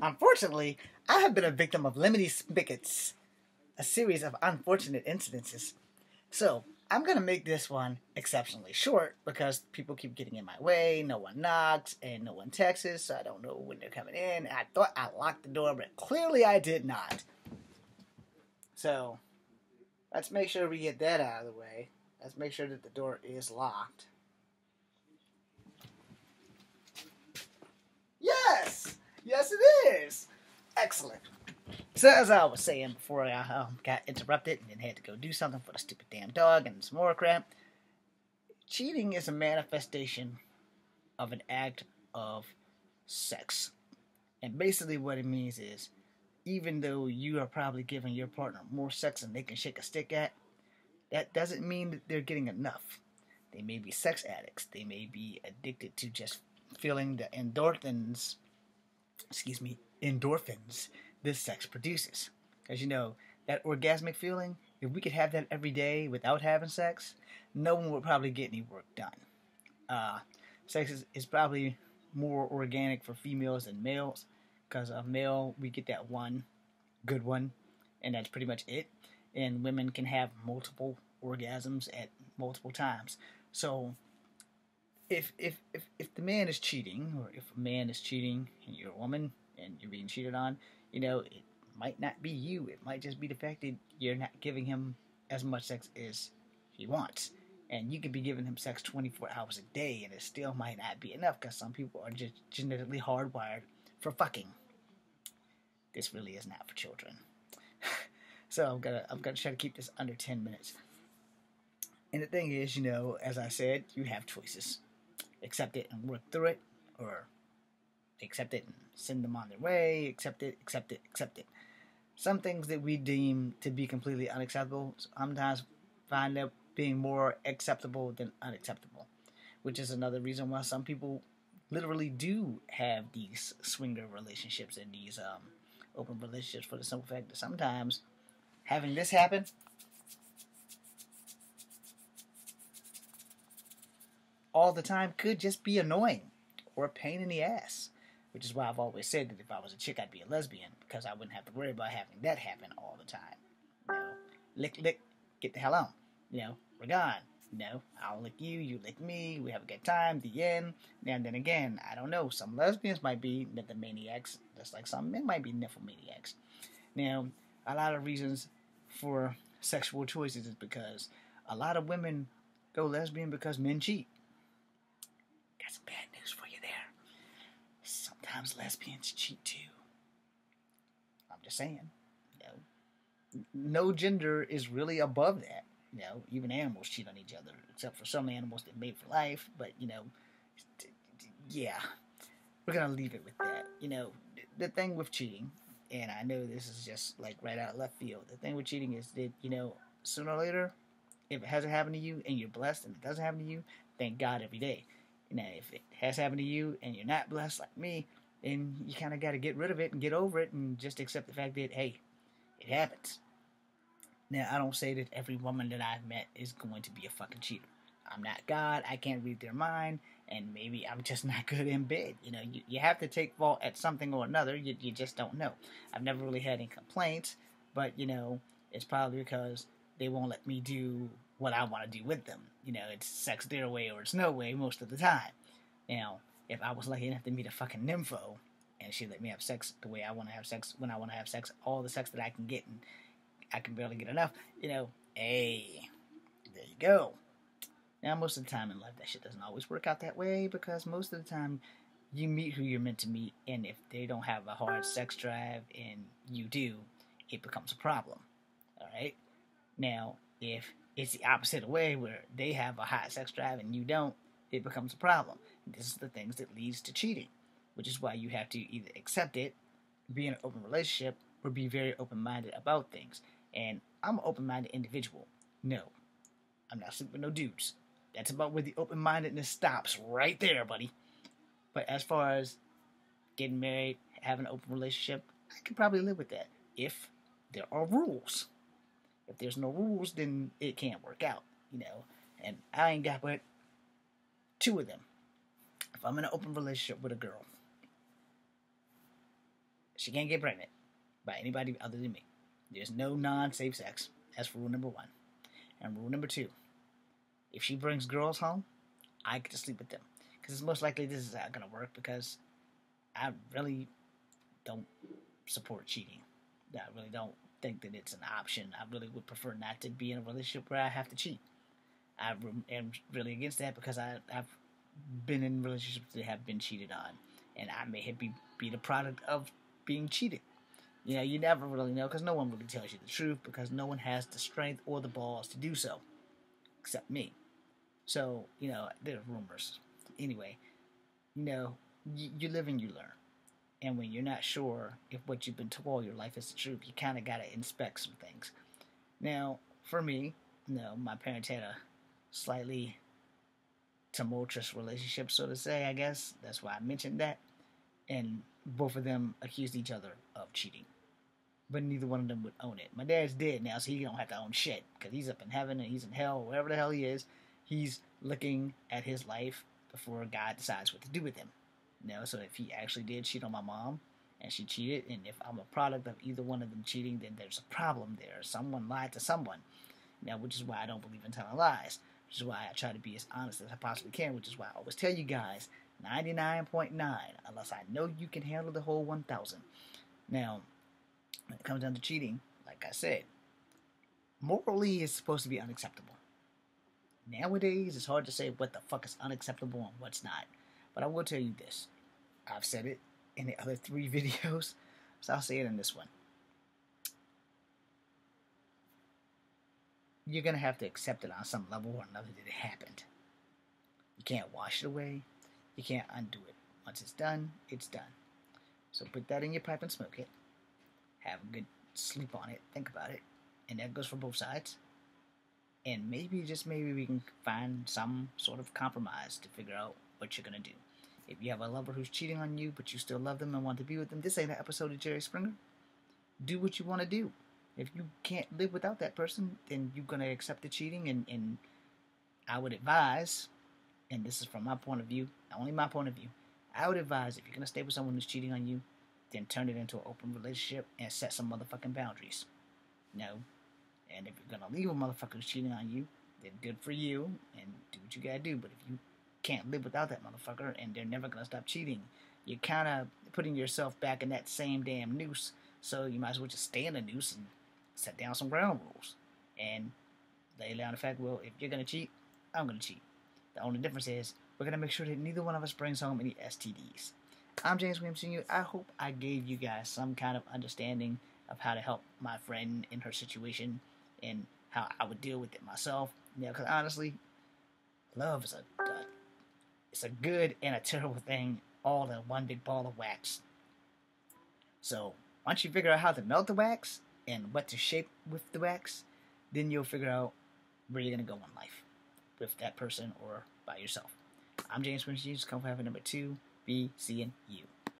Unfortunately, I have been a victim of lemony spigots, a series of unfortunate incidences. So, I'm going to make this one exceptionally short because people keep getting in my way, no one knocks, and no one texts, so I don't know when they're coming in. I thought I locked the door, but clearly I did not. So, let's make sure we get that out of the way. Let's make sure that the door is locked. Yes! Yes, it is! Excellent. So as I was saying before I got interrupted and then had to go do something for the stupid damn dog and some more crap, cheating is a manifestation of an act of sex. And basically what it means is, even though you are probably giving your partner more sex than they can shake a stick at, that doesn't mean that they're getting enough. They may be sex addicts. They may be addicted to just feeling the endorphins this sex produces. Because, that orgasmic feeling, if we could have that every day without having sex, no one would probably get any work done. Sex is probably more organic for females than males. Because a male, we get that one good one, and that's pretty much it. And women can have multiple orgasms at multiple times. So, if the man is cheating, or if a man is cheating and you're a woman and you're being cheated on, it might not be you. It might just be the fact that you're not giving him as much sex as he wants. And you could be giving him sex 24 hours a day, and it still might not be enough because some people are just genetically hardwired for fucking. This really is not for children. So I'm gonna try to keep this under 10 minutes. And the thing is, as I said, you have choices. Accept it and work through it, or accept it and send them on their way. Accept it. Some things that we deem to be completely unacceptable sometimes find up being more acceptable than unacceptable, which is another reason why some people literally do have these swinger relationships and these open relationships, for the simple fact that sometimes having this happen all the time could just be annoying or a pain in the ass. Which is why I've always said that if I was a chick, I'd be a lesbian, because I wouldn't have to worry about having that happen all the time. Lick, get the hell on. We're gone. I'll lick you, you lick me, we have a good time, the end. And then again, I don't know, some lesbians might be nymphomaniacs, just like some men might be nymphomaniacs. Now, a lot of reasons for sexual choices is because a lot of women go lesbian because men cheat. Got some bad news for you there. Sometimes lesbians cheat too. I'm just saying. No gender is really above that. Even animals cheat on each other, except for some animals that mate for life. But, yeah. We're going to leave it with that. The thing with cheating, and I know this is just like right out of left field, the thing with cheating is that, sooner or later, if it hasn't happened to you and you're blessed and it doesn't happen to you, thank God every day. If it has happened to you and you're not blessed like me, then you kind of got to get rid of it and get over it and just accept the fact that, hey, it happens. Now, I don't say that every woman that I've met is going to be a fucking cheater. I'm not God. I can't read their mind. And maybe I'm just not good in bed. You have to take fault at something or another. You just don't know. I've never really had any complaints. But, it's probably because they won't let me do what I want to do with them. It's sex their way or it's no way most of the time. Now, if I was lucky enough to meet a fucking nympho and she let me have sex the way I want to have sex, when I want to have sex, all the sex that I can get, and I can barely get enough, hey, there you go. Now, most of the time in life, that shit doesn't always work out that way, because most of the time, you meet who you're meant to meet, and if they don't have a hard sex drive and you do, it becomes a problem. Alright? Now, if it's the opposite way, where they have a hot sex drive and you don't, it becomes a problem. And this is the things that leads to cheating, which is why you have to either accept it, be in an open relationship, or be very open-minded about things. And I'm an open-minded individual. No, I'm not sleeping with no dudes. That's about where the open-mindedness stops, right there, buddy. But as far as getting married, having an open relationship, I could probably live with that if there are rules. If there's no rules, then it can't work out, And I ain't got but 2 of them. If I'm in an open relationship with a girl, She can't get pregnant by anybody other than me. There's no non-safe sex. That's rule number 1. And rule number 2, if she brings girls home, I get to sleep with them. Because it's most likely this is not going to work, because I really don't support cheating. I really don't think that it's an option. I really would prefer not to be in a relationship where I have to cheat. I am really against that, because I've been in relationships that have been cheated on, and I may be the product of being cheated. You know, you never really know, because no one really tells you the truth, because no one has the strength or the balls to do so, except me. So, you know, there's rumors. Anyway, you know, you live and you learn. And when you're not sure if what you've been told all your life is the truth, you kind of got to inspect some things. Now, for me, you know, my parents had a slightly tumultuous relationship, so to say, I guess. That's why I mentioned that. And both of them accused each other of cheating. But neither one of them would own it. My dad's dead now, so he don't have to own shit, because he's up in heaven and he's in hell, wherever the hell he is. He's looking at his life before God decides what to do with him. You know, so if he actually did cheat on my mom, and she cheated, and if I'm a product of either one of them cheating, then there's a problem there. Someone lied to someone. Now, which is why I don't believe in telling lies. Which is why I try to be as honest as I possibly can. Which is why I always tell you guys, 99.9, unless I know you can handle the whole 1,000. Now, when it comes down to cheating, like I said, morally it's supposed to be unacceptable. Nowadays, it's hard to say what the fuck is unacceptable and what's not. But I will tell you this. I've said it in the other 3 videos, so I'll say it in this one. You're going to have to accept it on some level or another that it happened. You can't wash it away. You can't undo it. Once it's done, it's done. So put that in your pipe and smoke it. Have a good sleep on it. Think about it. And that goes for both sides. And maybe, just maybe, we can find some sort of compromise to figure out what you're going to do. If you have a lover who's cheating on you, but you still love them and want to be with them, this ain't an episode of Jerry Springer. Do what you want to do. If you can't live without that person, then you're going to accept the cheating. And I would advise, and this is from my point of view, only my point of view, I would advise, if you're going to stay with someone who's cheating on you, then turn it into an open relationship and set some motherfucking boundaries. No. And if you're going to leave a motherfucker who's cheating on you, then good for you, and do what you got to do. But if you can't live without that motherfucker, and they're never going to stop cheating, you're kind of putting yourself back in that same damn noose. So you might as well just stay in the noose and set down some ground rules. And lay down the fact, well, if you're going to cheat, I'm going to cheat. The only difference is, we're going to make sure that neither one of us brings home any STDs. I'm James Williams Sr. I hope I gave you guys some kind of understanding of how to help my friend in her situation, and how I would deal with it myself. Yeah, because honestly, love is it's a good and a terrible thing, all in one big ball of wax. So once you figure out how to melt the wax and what to shape with the wax, then you'll figure out where you're going to go in life, with that person or by yourself. I'm James Williams. Come for number 2, B, C, and U.